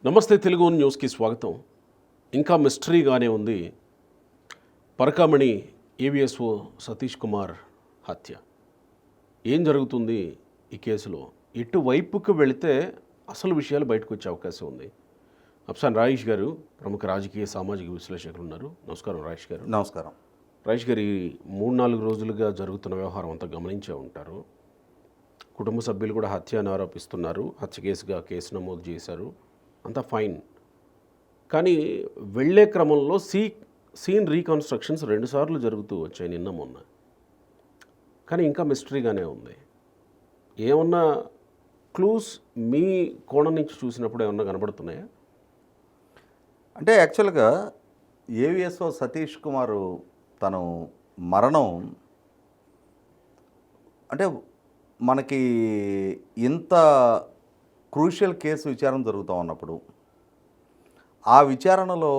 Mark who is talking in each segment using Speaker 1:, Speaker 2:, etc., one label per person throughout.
Speaker 1: నమస్తే తెలుగు న్యూస్కి స్వాగతం. ఇంకా మిస్టరీగానే ఉంది పరకామణి ఏవిఎస్ఓ సతీష్ కుమార్ హత్య. ఏం జరుగుతుంది ఈ కేసులో? ఎటువైపుకు వెళితే అసలు విషయాలు బయటకు వచ్చే అవకాశం ఉంది? అఫ్సాన్ రాయేష్ గారు ప్రముఖ రాజకీయ సామాజిక విశ్లేషకులు ఉన్నారు. నమస్కారం రాయేష్ గారు.
Speaker 2: నమస్కారం.
Speaker 1: రాయేష్ గారు, ఈ 3-4 రోజులుగా జరుగుతున్న వ్యవహారం అంతా గమనించే ఉంటారు. కుటుంబ సభ్యులు కూడా హత్య అని ఆరోపిస్తున్నారు. హత్య కేసుగా కేసు నమోదు చేశారు. అంతా ఫైన్. కానీ వెళ్ళే క్రమంలో సీన్ రీకన్స్ట్రక్షన్స్ 2 సార్లు జరుగుతూ వచ్చాయి నిన్న మొన్న. కానీ ఇంకా మిస్టరీగానే ఉంది. ఏమన్నా క్లూస్ మీ కోణం నుంచి చూసినప్పుడు ఏమన్నా కనబడుతున్నాయా?
Speaker 2: అంటే యాక్చువల్గా ఏవిఎస్ఓ సతీష్ కుమార్ తను మరణం అంటే మనకి ఇంత క్రూషియల్ కేసు విచారణ జరుగుతూ ఉన్నప్పుడు ఆ విచారణలో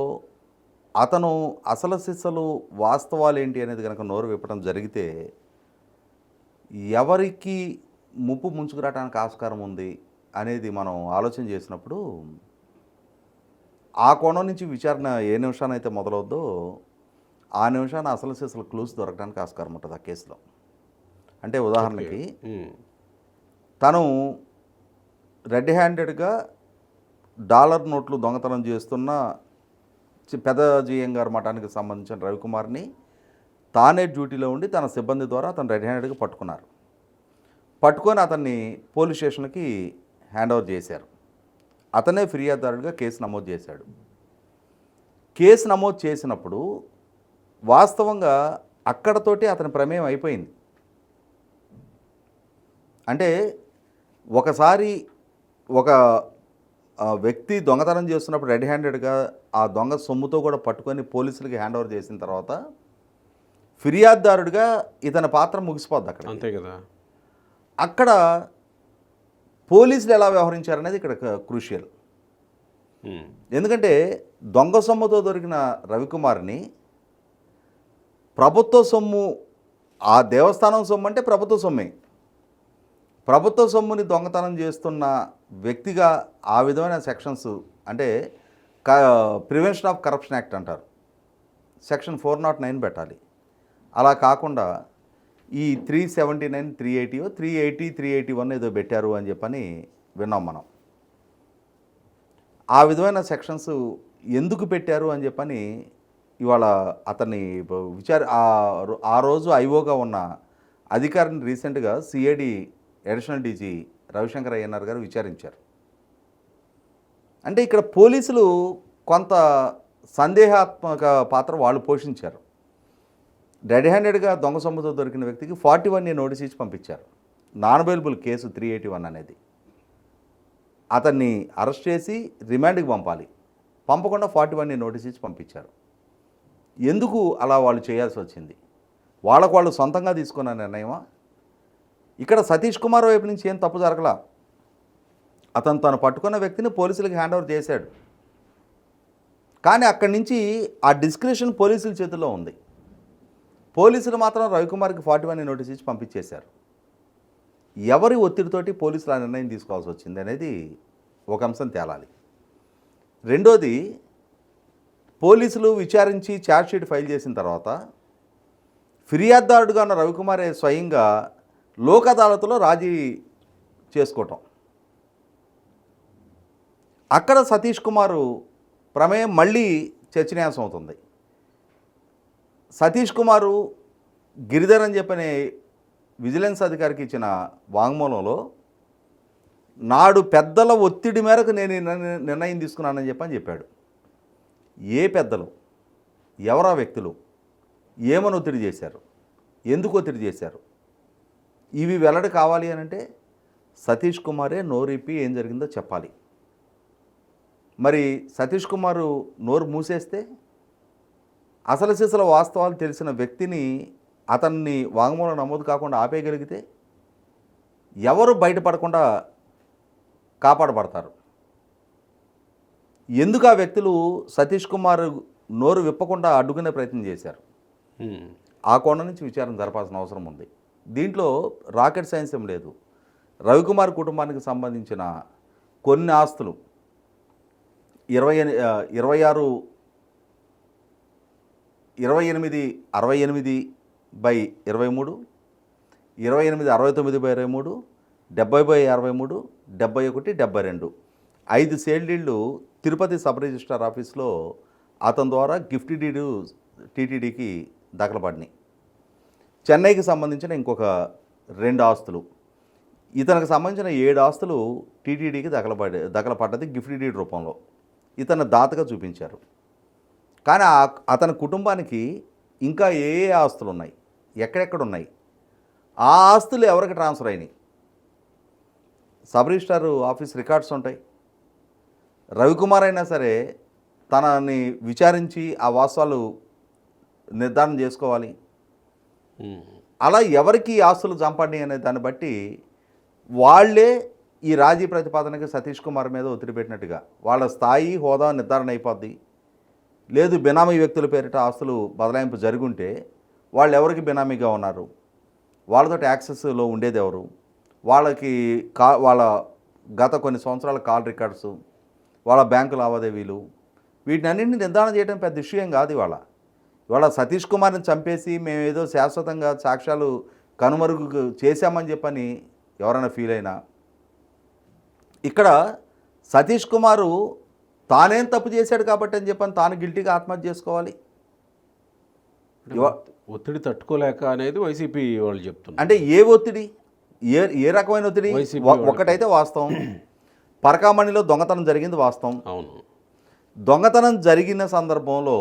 Speaker 2: అతను అసలు సిసలు వాస్తవాలు ఏంటి అనేది కనుక నోరు విప్పడం జరిగితే ఎవరికి ముప్పు ముంచుకురావడానికి ఆస్కారం ఉంది అనేది మనం ఆలోచన చేసినప్పుడు ఆ కోణం నుంచి విచారణ ఏ నిమిషానైతే మొదలవుద్దో ఆ నిమిషాన అసలు సిసలు క్లూస్ దొరకడానికి ఆస్కారం ఉంటుంది ఆ కేసులో. అంటే ఉదాహరణకి తను రెడ్ హ్యాండెడ్గా డాలర్ నోట్లు దొంగతనం చేస్తున్న పెద్ద జిఎం గారి మఠానికి సంబంధించిన రవికుమార్ని తానే డ్యూటీలో ఉండి తన సిబ్బంది ద్వారా అతను రెడ్ హ్యాండెడ్గా పట్టుకున్నారు. పట్టుకొని అతన్ని పోలీస్ స్టేషన్కి హ్యాండ్ ఓవర్ చేశారు. అతనే ఫిర్యాదుదారుడిగా కేసు నమోదు చేశాడు. కేసు నమోదు చేసినప్పుడు వాస్తవంగా అక్కడతోటి అతని ప్రమేయం అయిపోయింది. అంటే ఒకసారి ఒక వ్యక్తి దొంగతనం చేస్తున్నప్పుడు రెడ్ హ్యాండెడ్గా ఆ దొంగ సొమ్ముతో కూడా పట్టుకొని పోలీసులకి హ్యాండ్ ఓవర్ చేసిన తర్వాత ఫిర్యాదుదారుడిగా ఇతని పాత్ర ముగిసిపోద్ది అక్కడ.
Speaker 1: అంతే కదా.
Speaker 2: అక్కడ పోలీసులు ఎలా వ్యవహరించారనేది ఇక్కడ క్రూషియల్. ఎందుకంటే దొంగ సొమ్ముతో దొరికిన రవికుమార్ని ప్రభుత్వ సొమ్ము, ఆ దేవస్థానం సొమ్ము అంటే ప్రభుత్వ సొమ్మే, ప్రభుత్వ సొమ్ముని దొంగతనం చేస్తున్న వ్యక్తిగా ఆ విధమైన సెక్షన్స్ అంటే ప్రివెన్షన్ ఆఫ్ కరప్షన్ యాక్ట్ అంటారు, సెక్షన్ 409 పెట్టాలి. అలా కాకుండా ఈ 379, 380, 381 ఏదో పెట్టారు అని చెప్పని విన్నాం మనం. ఆ విధమైన సెక్షన్స్ ఎందుకు పెట్టారు అని చెప్పని ఇవాళ అతన్ని ఆ రోజు ఐఓగా ఉన్న అధికారిని రీసెంట్గా CID additional DG Ravishankar Ayyanar గారు విచారించారు. అంటే ఇక్కడ పోలీసులు కొంత సందేహాత్మక పాత్ర వాళ్ళు పోషించారు. రెడ్ హ్యాండెడ్గా దొంగ సొమ్ముతో దొరికిన వ్యక్తికి 41A నోటీస్ ఇచ్చి పంపించారు. నాన్ అవైలబుల్ కేసు 381 అనేది. అతన్ని అరెస్ట్ చేసి రిమాండ్కి పంపాలి, పంపకుండా 41A నోటీస్ ఇచ్చి పంపించారు. ఎందుకు అలా వాళ్ళు చేయాల్సి వచ్చింది? వాళ్ళు సొంతంగా తీసుకున్న నిర్ణయమా? ఇక్కడ సతీష్ కుమార్ వైపు నుంచి ఏం తప్పు జరగలా. అతను తను పట్టుకున్న వ్యక్తిని పోలీసులకు హ్యాండ్ ఓవర్ చేశాడు. కానీ అక్కడి నుంచి ఆ డిస్క్రిప్షన్ పోలీసుల చేతుల్లో ఉంది. పోలీసులు మాత్రం రవికుమార్కి 41A నోటీస్ ఇచ్చి పంపించేశారు. ఎవరి ఒత్తిడితోటి పోలీసులు ఆ నిర్ణయం తీసుకోవాల్సి వచ్చింది అనేది ఒక అంశం తేలాలి. రెండోది, పోలీసులు విచారించి ఛార్జ్షీట్ ఫైల్ చేసిన తర్వాత ఫిర్యాదుదారుడుగా ఉన్న రవికుమారే స్వయంగా లోక్ అదాలత్లో రాజీ చేసుకోవటం, అక్కడ సతీష్ కుమార్ ప్రమేయం మళ్ళీ చర్చనీయాంశం అవుతుంది. సతీష్ కుమారు గిరిధర్ అని చెప్పని విజిలెన్స్ అధికారికి ఇచ్చిన వాంగ్మూలంలో నాడు పెద్దల ఒత్తిడి మేరకు నేను నిర్ణయం తీసుకున్నానని చెప్పాడు. ఏ పెద్దలు, ఎవరా వ్యక్తులు, ఏమని ఒత్తిడి చేశారు, ఎందుకు ఒత్తిడి చేశారు, ఇవి వెల్లడి కావాలి అని అంటే సతీష్ కుమారే నోరిప్పి ఏం జరిగిందో చెప్పాలి. మరి సతీష్ కుమారు నోరు మూసేస్తే అసలు సిసల వాస్తవాలు తెలిసిన వ్యక్తిని అతన్ని వాంగ్మూలం నమోదు కాకుండా ఆపేయగలిగితే ఎవరు బయటపడకుండా కాపాడబడతారు. ఎందుకు ఆ వ్యక్తులు సతీష్ కుమార్ నోరు విప్పకుండా అడ్డుకునే ప్రయత్నం చేశారు? ఆ కోణం నుంచి విచారణ జరపాల్సిన అవసరం ఉంది. దీంట్లో రాకెట్ సైన్స్ ఏం లేదు. రవికుమార్ కుటుంబానికి సంబంధించిన కొన్ని ఆస్తులు 26 2868/23, 2869/23, 70/63, 71, 72 5 సేల్ డీడ్లు తిరుపతి సబ్ రిజిస్ట్రార్ ఆఫీస్లో అతని ద్వారా గిఫ్ట్ డీడ్ టీటీడీకి దాఖలుపడినాయి. చెన్నైకి సంబంధించిన ఇంకొక 2 ఆస్తులు, ఇతనికి సంబంధించిన 7 ఆస్తులు టీటీడీకి దఖలుపడ్డది గిఫ్ట్ డీడ్ రూపంలో. ఇతను దాతగా చూపించారు. కానీ అతని కుటుంబానికి ఇంకా ఏ ఆస్తులు ఉన్నాయి, ఎక్కడెక్కడ ఉన్నాయి, ఆ ఆస్తులు ఎవరికి ట్రాన్స్ఫర్ అయినాయి? సబ్ రిజిస్ట్రార్ ఆఫీస్ రికార్డ్స్ ఉంటాయి. రవికుమార్ అయినా సరే తనని విచారించి ఆ వాస్తవాలు నిర్ధారణ చేసుకోవాలి. అలా ఎవరికి ఆస్తులు చంపండి అనే దాన్ని బట్టి వాళ్ళే ఈ రాజీ ప్రతిపాదనకి సతీష్ కుమార్ మీద ఒత్తిడి పెట్టినట్టుగా వాళ్ళ స్థాయి హోదా నిర్ధారణ అయిపోద్ది. లేదు బినామీ వ్యక్తుల పేరిట ఆస్తులు బదలాయింపు జరుగుంటే వాళ్ళు ఎవరికి బినామీగా ఉన్నారు, వాళ్ళతో యాక్సెస్లో ఉండేది ఎవరు, వాళ్ళకి వాళ్ళ గత కొన్ని సంవత్సరాల కాల్ రికార్డ్స్, వాళ్ళ బ్యాంకు లావాదేవీలు, వీటినన్నింటినీ నిర్ధారణ చేయడం పెద్ద విషయం కాదు. ఇవాళ సతీష్ కుమార్ని చంపేసి మేము ఏదో శాశ్వతంగా సాక్ష్యాలు కనుమరుగు చేశామని చెప్పని ఎవరైనా ఫీల్ అయినా, ఇక్కడ సతీష్ కుమారు తానేం తప్పు చేశాడు కాబట్టి అని చెప్పని తాను గిల్టీగా ఆత్మహత్య చేసుకోవాలి.
Speaker 1: ఒత్తిడి తట్టుకోలేక అనేది వైసీపీ వాళ్ళు చెప్తున్నారు.
Speaker 2: అంటే ఏ ఒత్తిడి, ఏ రకమైన ఒత్తిడి? ఒకటైతే వాస్తవం, పరకామణిలో దొంగతనం జరిగింది వాస్తవం.
Speaker 1: అవును,
Speaker 2: దొంగతనం జరిగిన సందర్భంలో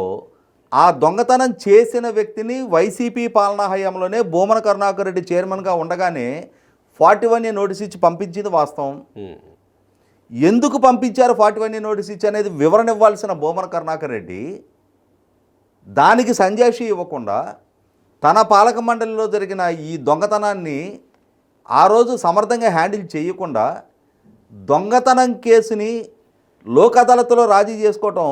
Speaker 2: ఆ దొంగతనం చేసిన వ్యక్తిని వైసీపీ పాలనా హయాంలోనే భూమన కరుణాకర్ రెడ్డి చైర్మన్గా ఉండగానే 41A నోటీస్ ఇచ్చి పంపించింది వాస్తవం. ఎందుకు పంపించారు 41A నోటీస్ ఇచ్చి అనేది వివరణ ఇవ్వాల్సిన భూమన కరుణాకర్ రెడ్డి దానికి సంజాయిషి ఇవ్వకుండా తన పాలక మండలిలో జరిగిన ఈ దొంగతనాన్ని ఆ రోజు సమర్థంగా హ్యాండిల్ చేయకుండా దొంగతనం కేసుని లోక్ అదాలత్లో రాజీ చేసుకోవటం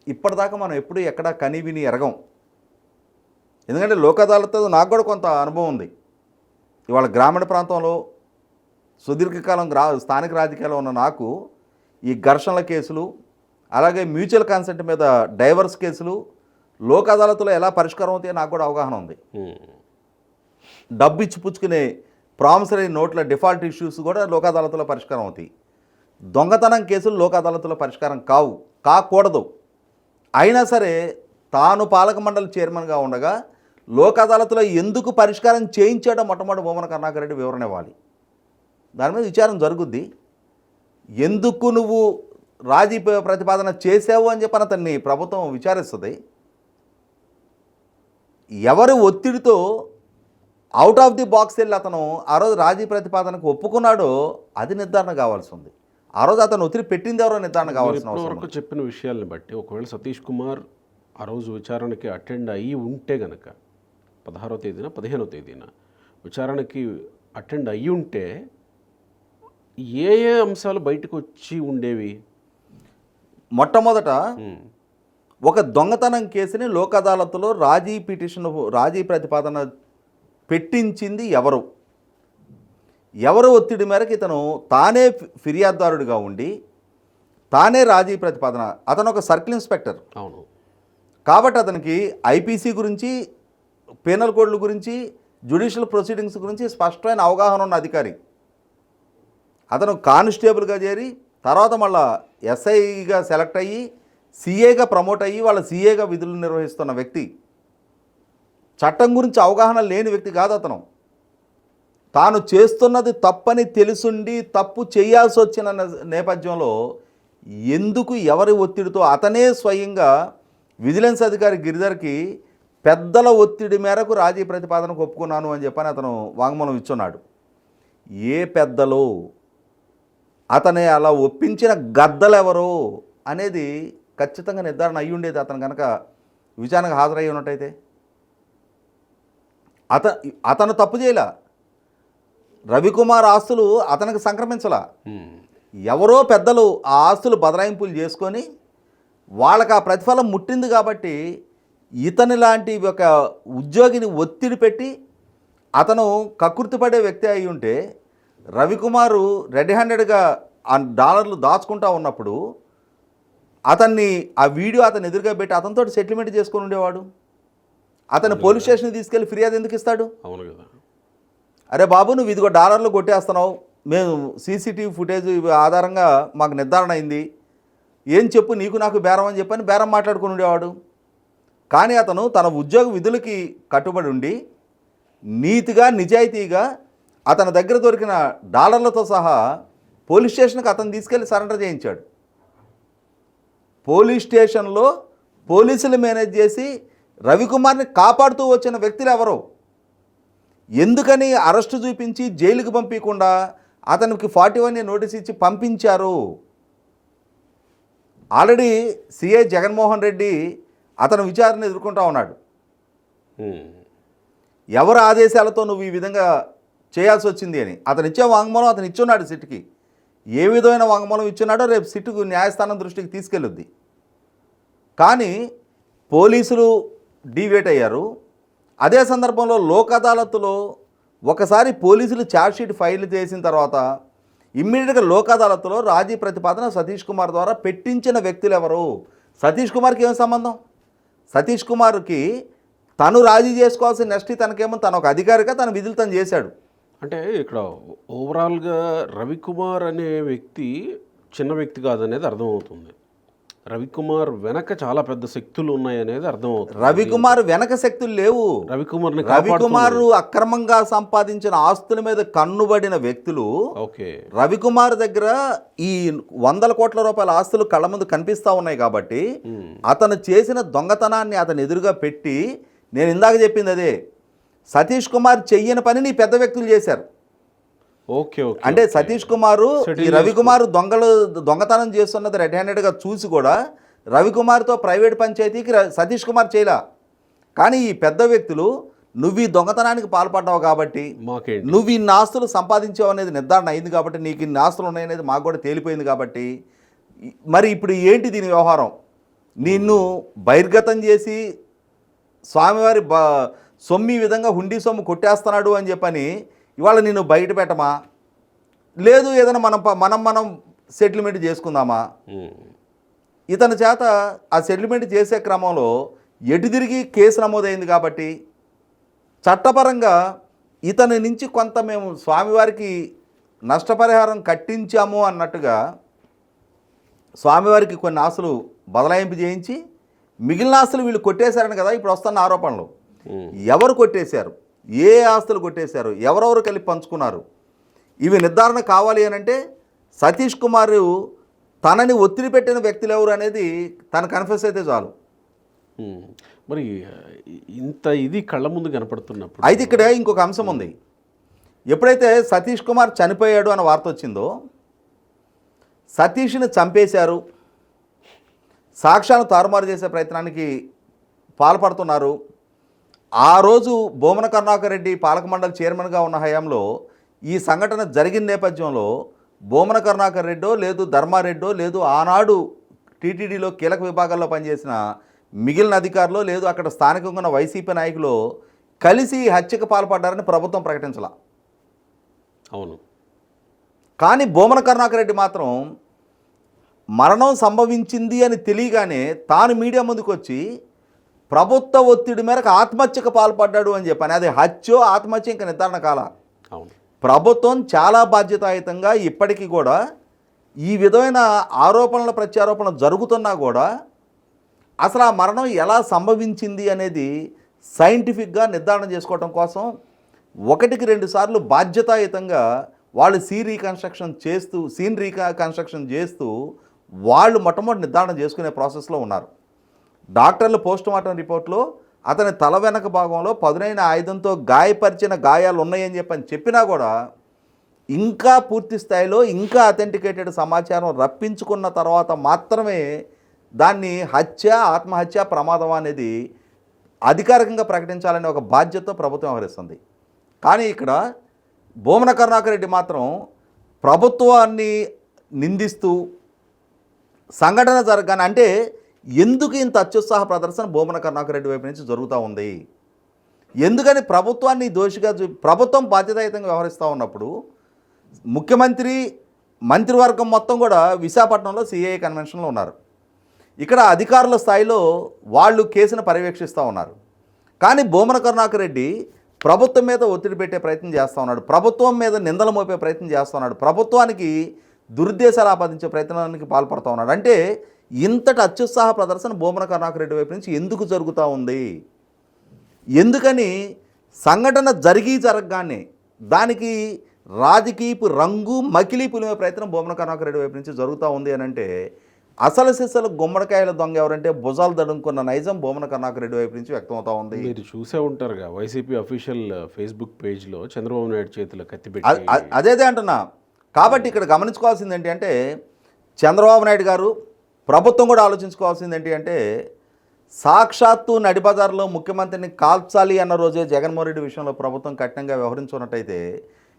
Speaker 2: ఇప్పటిదాకా మనం ఎప్పుడు ఎక్కడ కని విని ఎరగం. ఎందుకంటే లోక్ అదాలత్తో నాకు కూడా కొంత అనుభవం ఉంది. ఇవాళ గ్రామీణ ప్రాంతంలో సుదీర్ఘకాలం స్థానిక రాజకీయాల్లో ఉన్న నాకు ఈ ఘర్షణల కేసులు, అలాగే మ్యూచువల్ కన్సెంట్ మీద డైవర్స్ కేసులు లోక్ అదాలత్లో ఎలా పరిష్కారం అవుతాయో నాకు కూడా అవగాహన ఉంది. డబ్బు ఇచ్చి పుచ్చుకునే ప్రామిసరీ నోట్ల డిఫాల్ట్ ఇష్యూస్ కూడా లోక్ అదాలత్లో పరిష్కారం అవుతాయి. దొంగతనం కేసులు లోక్ అదాలత్లో పరిష్కారం కాకూడదు. అయినా సరే తాను పాలక మండలి చైర్మన్గా ఉండగా లోక్ అదాలత్లో ఎందుకు పరిష్కారం చేయించాడో మొట్టమొదటి భూమన కరుణాకర్ రెడ్డి వివరణ ఇవ్వాలి. దాని మీద విచారం జరుగుద్ది. ఎందుకు నువ్వు రాజీ ప్రతిపాదన చేసావు అని చెప్పని అతన్ని ప్రభుత్వం విచారిస్తుంది. ఎవరి ఒత్తిడితో అవుట్ ఆఫ్ ది బాక్స్ వెళ్ళి అతను ఆ రోజు రాజీ ప్రతిపాదనకు ఒప్పుకున్నాడో అది నిర్ధారణ కావాల్సి ఉంది. ఆ రోజు అతను ఒత్తిడి పెట్టింది ఎవరో నిర్ధారణ కావాల్సిన అవసరం.
Speaker 1: వరకు చెప్పిన విషయాలను బట్టి ఒకవేళ సతీష్ కుమార్ ఆ రోజు విచారణకి అటెండ్ అయ్యి ఉంటే గనక 16వ తేదీన 15వ తేదీన విచారణకి అటెండ్ అయ్యి ఉంటే ఏ అంశాలు బయటకు వచ్చి ఉండేవి?
Speaker 2: మొట్టమొదట ఒక దొంగతనం కేసుని లోక్ అదాలత్లో రాజీ ప్రతిపాదన పెట్టించింది ఎవరు ఒత్తిడి మేరకు ఇతను తానే ఫిర్యాదుదారుడిగా ఉండి తానే రాజీ ప్రతిపాదన. అతను ఒక సర్కిల్ ఇన్స్పెక్టర్.
Speaker 1: అవును,
Speaker 2: కాబట్టి అతనికి ఐపీసీ గురించి, పీనల్ కోడ్ల గురించి, జ్యుడిషియల్ ప్రొసీడింగ్స్ గురించి స్పష్టమైన అవగాహన ఉన్న అధికారి. అతను కానిస్టేబుల్గా చేరి తర్వాత మళ్ళా ఎస్ఐగా సెలెక్ట్ అయ్యి సీఏగా ప్రమోట్ అయ్యి వాళ్ళ సీఏగా విధులు నిర్వహిస్తున్న వ్యక్తి. చట్టం గురించి అవగాహన లేని వ్యక్తి కాదు అతను. తాను చేస్తున్నది తప్పని తెలుసుండి తప్పు చేయాల్సి వచ్చిన నేపథ్యంలో ఎందుకు ఎవరి ఒత్తిడితో అతనే స్వయంగా విజిలెన్స్ అధికారి గిరిధర్కి పెద్దల ఒత్తిడి మేరకు రాజీ ప్రతిపాదనకు ఒప్పుకున్నాను అని చెప్పని అతను వాంగ్మూలం ఇచ్చున్నాడు. ఏ పెద్దలు అతనే అలా ఒప్పించిన గద్దలెవరో అనేది ఖచ్చితంగా నిర్ధారణ అయ్యి ఉండేది అతను కనుక విచారణకు హాజరయ్యి ఉన్నట్టయితే. అతను తప్పు చేయలే. రవికుమార్ ఆస్తులు అతనికి సంక్రమించలా. ఎవరో పెద్దలు ఆ ఆస్తులు బదలాయింపులు చేసుకొని వాళ్ళకి ఆ ప్రతిఫలం ముట్టింది కాబట్టి ఇతని లాంటి ఒక ఉద్యోగిని ఒత్తిడి పెట్టి అతను కకృతిపడే వ్యక్తి అయి ఉంటే రవికుమారు రెడీ హ్యాండెడ్గా ఆ డాలర్లు దాచుకుంటా ఉన్నప్పుడు అతన్ని ఆ వీడియో అతను ఎదురుగా పెట్టి అతనితో సెటిల్మెంట్ చేసుకొని ఉండేవాడు. అతను పోలీస్ స్టేషన్కి తీసుకెళ్ళి ఫిర్యాదు ఎందుకు ఇస్తాడు?
Speaker 1: అవును కదా.
Speaker 2: అరే బాబు, నువ్వు ఇదిగో డాలర్లు కొట్టేస్తున్నావు, మేము సీసీటీవీ ఫుటేజ్ ఆధారంగా మాకు నిర్ధారణ అయింది, ఏం చెప్పు, నీకు నాకు బేరం అని చెప్పని బేరం మాట్లాడుకుని ఉండేవాడు. కానీ అతను తన ఉద్యోగ విధులకి కట్టుబడి ఉండి నీతిగా నిజాయితీగా అతని దగ్గర దొరికిన డాలర్లతో సహా పోలీస్ స్టేషన్కి అతను తీసుకెళ్ళి సరెండర్ చేయించాడు. పోలీస్ స్టేషన్లో పోలీసులు మేనేజ్ చేసి రవికుమార్ని కాపాడుతూ వచ్చిన వ్యక్తులు ఎవరో? ఎందుకని అరెస్టు చూపించి జైలుకి పంపించకుండా అతనికి 41 నోటీస్ ఇచ్చి పంపించారు? ఆల్రెడీ సిఐ జగన్మోహన్ రెడ్డి అతను విచారణ ఎదుర్కొంటా ఉన్నాడు. ఎవరి ఆదేశాలతో నువ్వు ఈ విధంగా చేయాల్సి వచ్చింది అని అతను ఇచ్చే వాంగ్మూలం అతను ఇచ్చున్నాడు సిట్కి. ఏ విధమైన వాంగ్మూలం ఇచ్చున్నాడో రేపు సిట్కు న్యాయస్థానం దృష్టికి తీసుకెళ్ళుద్ది. కానీ పోలీసులు డీవేట్ అయ్యారు. అదే సందర్భంలో లోక్ అదాలత్లో ఒకసారి పోలీసులు ఛార్జ్షీట్ ఫైల్ చేసిన తర్వాత ఇమ్మీడియట్గా లోక్ అదాలత్లో రాజీ ప్రతిపాదన సతీష్ కుమార్ ద్వారా పెట్టించిన వ్యక్తులు ఎవరు? సతీష్ కుమార్కి ఏం సంబంధం? సతీష్ కుమార్కి తను రాజీ చేసుకోవాల్సిన నెక్స్ట్ తనకేమో తను ఒక అధికారిగా తన విధులు తను చేశాడు.
Speaker 1: అంటే ఇక్కడ ఓవరాల్గా రవికుమార్ అనే వ్యక్తి చిన్న వ్యక్తి కాదనేది అర్థమవుతుంది. రవికుమార్ వెనక చాలా పెద్ద శక్తులు ఉన్నాయనేది అర్థమవుతుంది.
Speaker 2: రవికుమార్ వెనక శక్తులు లేవు. రవికుమార్ అక్రమంగా సంపాదించిన ఆస్తుల మీద కన్నుబడిన వ్యక్తులు.
Speaker 1: ఓకే,
Speaker 2: రవికుమార్ దగ్గర ఈ 100 కోట్ల రూపాయల ఆస్తులు కళ్ళ ముందు కనిపిస్తూ ఉన్నాయి కాబట్టి అతను చేసిన దొంగతనాన్ని అతను ఎదురుగా పెట్టి, నేను ఇందాక చెప్పింది అదే, సతీష్ కుమార్ చెయ్యని పని పెద్ద వ్యక్తులు చేశారు.
Speaker 1: Okay okay.
Speaker 2: అంటే సతీష్ కుమారు ఈ రవికుమార్ దొంగతనం చేస్తున్నది రెడ్ హ్యాండెడ్గా చూసి కూడా రవికుమార్తో ప్రైవేట్ పంచాయతీకి సతీష్ కుమార్ చేయలా. కానీ ఈ పెద్ద వ్యక్తులు నువ్వు ఈ దొంగతనానికి పాల్పడ్డావు కాబట్టి, నువ్వు ఇన్ని ఆస్తులు సంపాదించావు అనేది నిర్ధారణ అయింది కాబట్టి, నీకు ఇన్ని ఆస్తులు ఉన్నాయనేది మాకు కూడా తేలిపోయింది కాబట్టి, మరి ఇప్పుడు ఏంటి దీని వ్యవహారం? నిన్ను బహిర్గతం చేసి స్వామివారి సొమ్ము ఈ విధంగా హుండీ సొమ్ము కొట్టేస్తున్నాడు అని చెప్పని ఇవాళ నిన్ను బయట పెట్టమా, లేదు ఏదైనా మనం సెటిల్మెంట్ చేసుకుందామా? ఇతని చేత ఆ సెటిల్మెంట్ చేసే క్రమంలో ఎటు తిరిగి కేసు నమోదైంది కాబట్టి చట్టపరంగా ఇతని నుంచి కొంత మేము స్వామివారికి నష్టపరిహారం కట్టించాము అన్నట్టుగా స్వామివారికి కొన్ని ఆస్తులు బదలాయింపు చేయించి మిగిలిన ఆస్తులు వీళ్ళు కొట్టేశారని కదా ఇప్పుడు వస్తున్న ఆరోపణలు. ఎవరు కొట్టేశారు, ఏ ఆస్తులు కొట్టేశారు, ఎవరెవరు కలిపి పంచుకున్నారు, ఇవి నిర్ధారణ కావాలి అని అంటే సతీష్ కుమార్ తనని ఒత్తిడి పెట్టిన వ్యక్తులు ఎవరు అనేది తను కన్ఫెస్ అయితే చాలు.
Speaker 1: మరి ఇంత ఇది కళ్ళ ముందు కనపడుతున్నప్పుడు
Speaker 2: అయితే ఇక్కడ ఇంకొక అంశం ఉంది. ఎప్పుడైతే సతీష్ కుమార్ చనిపోయాడు అన్న వార్త వచ్చిందో, సతీష్ని చంపేశారు, సాక్ష్యాలను తారుమారు చేసే ప్రయత్నానికి పాల్పడుతున్నారు. ఆ రోజు బోమన కరుణాకర్ రెడ్డి పాలక మండలి చైర్మన్గా ఉన్న హయాంలో ఈ సంఘటన జరిగిన నేపథ్యంలో బోమన కరుణాకర్ రెడ్డో లేదు ధర్మారెడ్డో లేదు ఆనాడు టీటీడీలో కీలక విభాగాల్లో పనిచేసిన మిగిలిన అధికారులు లేదు అక్కడ స్థానికంగా ఉన్న వైసీపీ నాయకులు కలిసి హత్యకు పాల్పడ్డారని ప్రభుత్వం ప్రకటించాల.
Speaker 1: అవును.
Speaker 2: కానీ బోమన కరుణాకర్ రెడ్డి మాత్రం మరణం సంభవించింది అని తెలియగానే తాను మీడియా ముందుకు వచ్చి ప్రభుత్వ ఒత్తిడి మేరకు ఆత్మహత్యకు పాల్పడ్డాడు అని చెప్పని, అది హత్యో ఆత్మహత్య ఇంకా నిర్ధారణ కాల.
Speaker 1: అవును.
Speaker 2: ప్రభుత్వం చాలా బాధ్యతాయుతంగా ఇప్పటికీ కూడా ఈ విధమైన ఆరోపణల ప్రత్యారోపణలు జరుగుతున్నా కూడా అసలు ఆ మరణం ఎలా సంభవించింది అనేది సైంటిఫిక్గా నిర్ధారణ చేసుకోవడం కోసం 1-2 సార్లు బాధ్యతాయుతంగా వాళ్ళు సీన్ రీకన్స్ట్రక్షన్ చేస్తూ వాళ్ళు మొట్టమొదటి నిర్ధారణ చేసుకునే ప్రాసెస్లో ఉన్నారు. డాక్టర్లు పోస్టుమార్టం రిపోర్ట్లో అతని తల వెనక భాగంలో పదునైన ఆయుధంతో గాయపరిచిన గాయాలు ఉన్నాయని చెప్పినా కూడా ఇంకా పూర్తి స్థాయిలో ఇంకా అథెంటికేటెడ్ సమాచారం రప్పించుకున్న తర్వాత మాత్రమే దాన్ని హత్య, ఆత్మహత్య, ప్రమాదం అనేది అధికారికంగా ప్రకటించాలనే ఒక బాధ్యతతో ప్రభుత్వం వ్యవహరిస్తుంది. కానీ ఇక్కడ బోమన కరుణాకర్ రెడ్డి మాత్రం ప్రభుత్వాన్ని నిందిస్తూ సంఘటన జరగానే, అంటే ఎందుకు ఇంత అత్యుత్సాహ ప్రదర్శన బోమన కరుణాకర్ రెడ్డి వైపు నుంచి జరుగుతూ ఉంది, ఎందుకని ప్రభుత్వాన్ని దోషిగా ప్రభుత్వం బాధ్యతాయుతంగా వ్యవహరిస్తూ ఉన్నప్పుడు ముఖ్యమంత్రి మంత్రివర్గం మొత్తం కూడా విశాఖపట్నంలో సిఐఏ కన్వెన్షన్లో ఉన్నారు. ఇక్కడ అధికారుల స్థాయిలో వాళ్ళు కేసును పర్యవేక్షిస్తూ ఉన్నారు. కానీ భూమన కరుణాకర్ రెడ్డి ప్రభుత్వం మీద ఒత్తిడి పెట్టే ప్రయత్నం చేస్తూ ఉన్నాడు, ప్రభుత్వం మీద నిందలు మోపే ప్రయత్నం చేస్తూ ఉన్నాడు, ప్రభుత్వానికి దురుద్దేశాలు ఆపాదించే ప్రయత్నానికి పాల్పడుతూ ఉన్నాడు. అంటే ఇంతటి అత్యుత్సాహ ప్రదర్శన భూమన కరుణాకర్ రెడ్డి వైపు నుంచి ఎందుకు జరుగుతూ ఉంది, ఎందుకని సంఘటన జరగగానే దానికి రాజకీయపు రంగు మకిలీ పులిమే ప్రయత్నం భూమన కరుణాకర్ రెడ్డి వైపు నుంచి జరుగుతూ ఉంది అని అంటే అసలు సిసలు గుమ్మడికాయల దొంగ ఎవరంటే భుజాలు దడుకున్న నైజం భూమన కరుణాకర్ రెడ్డి వైపు నుంచి వ్యక్తమవుతా ఉంది.
Speaker 1: మీరు చూసే ఉంటారుగా వైసీపీ అఫీషియల్ ఫేస్బుక్ పేజ్లో చంద్రబాబు నాయుడు చేతిలో కత్తి పెట్టి
Speaker 2: అదే అంటున్నా. కాబట్టి ఇక్కడ గమనించుకోవాల్సింది ఏంటి అంటే చంద్రబాబు నాయుడు గారు ప్రభుత్వం కూడా ఆలోచించుకోవాల్సింది ఏంటి అంటే సాక్షాత్తు నడిబజార్లో ముఖ్యమంత్రిని కాల్చాలి అన్న రోజే జగన్మోహన్ రెడ్డి విషయంలో ప్రభుత్వం కఠినంగా వ్యవహరించున్నట్టయితే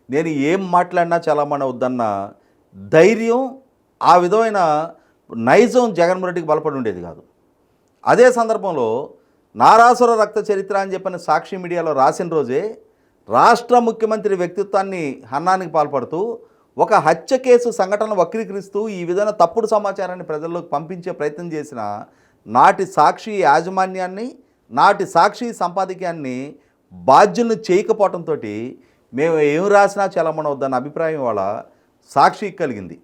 Speaker 2: నేను ఏం మాట్లాడినా చాలామంది వద్దన్న ధైర్యం, ఆ విధమైన నైజం జగన్మోహన్ రెడ్డికి బలపడి ఉండేది కాదు. అదే సందర్భంలో నారాసుర రక్త చరిత్ర అని చెప్పిన సాక్షి మీడియాలో రాసిన రోజే రాష్ట్ర ముఖ్యమంత్రి వ్యక్తిత్వాన్ని హన్నానికి పాల్పడుతూ ఒక హత్య కేసు సంఘటనను వక్రీకరిస్తూ ఈ విధంగా తప్పుడు సమాచారాన్ని ప్రజల్లోకి పంపించే ప్రయత్నం చేసిన నాటి సాక్షి యాజమాన్యాన్ని, నాటి సాక్షి సంపాదకీయాన్ని బాధ్యులను చేయకపోవడంతో మేము ఏం రాసినా చలమనవద్దన్న అభిప్రాయం వాళ్ళ సాక్షికి కలిగింది.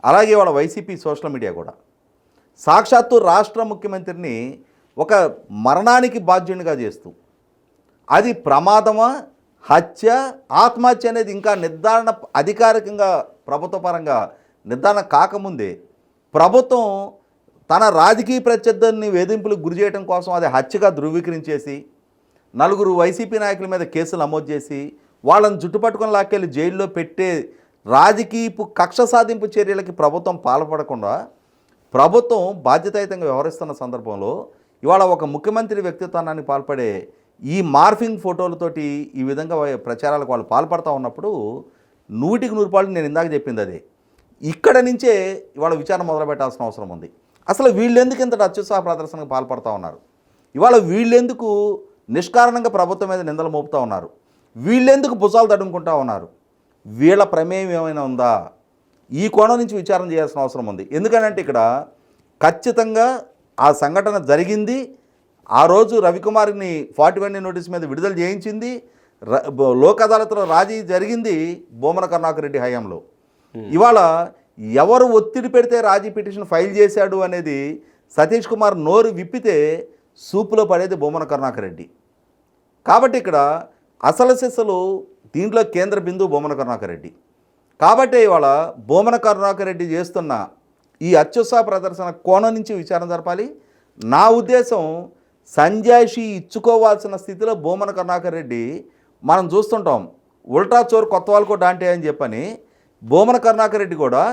Speaker 2: అలాగే వాళ్ళ వైసీపీ సోషల్ మీడియా కూడా సాక్షాత్తు రాష్ట్ర ముఖ్యమంత్రిని ఒక మరణానికి బాధ్యునిగా చేస్తూ అది ప్రమాదమా, హత్య, ఆత్మహత్య అనేది ఇంకా నిర్ధారణ అధికారికంగా ప్రభుత్వ పరంగా నిర్ధారణ కాకముందే ప్రభుత్వం తన రాజకీయ ప్రత్యర్థుల్ని వేధింపులకు గురి చేయడం కోసం అది హత్యగా ధృవీకరించేసి 4 వైసీపీ నాయకుల మీద కేసులు నమోదు చేసి వాళ్ళని జుట్టుపట్టుకొని లాక్కెళ్ళి జైల్లో పెట్టే రాజకీయపు కక్ష సాధింపు చర్యలకి ప్రభుత్వం పాల్పడకుండా ప్రభుత్వం బాధ్యతాయుతంగా వ్యవహరిస్తున్న సందర్భంలో ఇవాళ ఒక ముఖ్యమంత్రి వ్యక్తిత్వానికి పాల్పడే ఈ మార్ఫింగ్ ఫోటోలతోటి ఈ విధంగా ప్రచారాలకు వాళ్ళు పాల్పడతా ఉన్నప్పుడు 100కి 100 నేను ఇందాక చెప్పింది అదే. ఇక్కడ నుంచే ఇవాళ విచారణ మొదలు పెట్టాల్సిన అవసరం ఉంది. అసలు వీళ్ళెందుకు ఇంత అత్యుత్సాహ ప్రదర్శనకు పాల్పడతా ఉన్నారు, ఇవాళ వీళ్ళెందుకు నిష్కారణంగా ప్రభుత్వం మీద నిందలు మోపుతూ ఉన్నారు, వీళ్ళెందుకు భుజాలు తడుముకుంటా ఉన్నారు, వీళ్ళ ప్రమేయం ఏమైనా ఉందా, ఈ కోణం నుంచి విచారణ చేయాల్సిన అవసరం ఉంది. ఎందుకంటే ఇక్కడ ఖచ్చితంగా ఆ సంఘటన జరిగింది, ఆ రోజు రవికుమార్ని 41 నోటీస్ మీద విడుదల చేయించింది, లోక్ అదాలత్లో రాజీ జరిగింది భూమన కరుణాకర్ రెడ్డి హయాంలో. ఇవాళ ఎవరు ఒత్తిడి పెడితే రాజీ పిటిషన్ ఫైల్ చేశాడు అనేది సతీష్ కుమార్ నోరు విప్పితే సూపులో పడేది భూమన కరుణాకర్ రెడ్డి. కాబట్టి ఇక్కడ అసలు సిసలు దీంట్లో కేంద్ర బిందువు భూమన కరుణాకర్ రెడ్డి. కాబట్టి ఇవాళ భూమన కరుణాకర్ రెడ్డి చేస్తున్న ఈ అత్యుత్సాహ ప్రదర్శన కోణం నుంచి విచారణ జరపాలి. నా ఉద్దేశం సంజాయిషి ఇచ్చుకోవాల్సిన స్థితిలో భూమన కరుణాకర్ రెడ్డి మనం చూస్తుంటాం. ఉల్టా చోరు కొత్త వాళ్ళకో డాంటే అని చెప్పని భూమన కరుణాకర్ రెడ్డి కూడా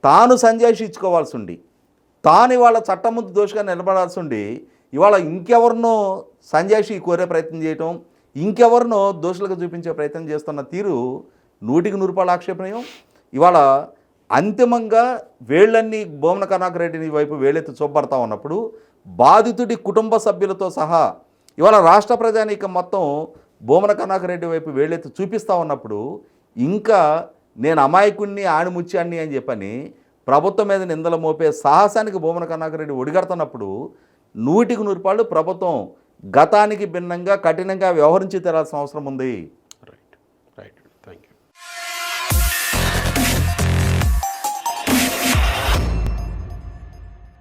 Speaker 2: తాను సంజాయిషి ఇచ్చుకోవాల్సి ఉండి, తాను ఇవాళ చట్టం ముందు దోషిగా నిలబడాల్సి ఉండి ఇవాళ ఇంకెవరినో సంజాయిషి కోరే ప్రయత్నం చేయటం, ఇంకెవరినో దోషులుగా చూపించే ప్రయత్నం చేస్తున్న తీరు 100కి 100 ఆక్షేపణీయం. ఇవాళ అంతిమంగా వేళ్ళన్నీ భూమన కరుణాకర్ రెడ్డిని వైపు వేలెత్తి చూపబడతా ఉన్నప్పుడు బాధితుడి కుటుంబ సభ్యులతో సహా ఇవాళ రాష్ట్ర ప్రజానీకం మొత్తం భూమన కరుణాకర్ రెడ్డి వైపు వేలెత్తి చూపిస్తూ ఉన్నప్పుడు ఇంకా నేను అమాయకుణ్ణి ఆణిముత్యాన్ని అని చెప్పని ప్రభుత్వం మీద నిందలు మోపే సాహసానికి భూమన కరుణాకర్ రెడ్డి ఒడిగడుతున్నప్పుడు 100కి 100 ప్రభుత్వం గతానికి భిన్నంగా కఠినంగా వ్యవహరించి తెరాల్సిన అవసరం ఉంది.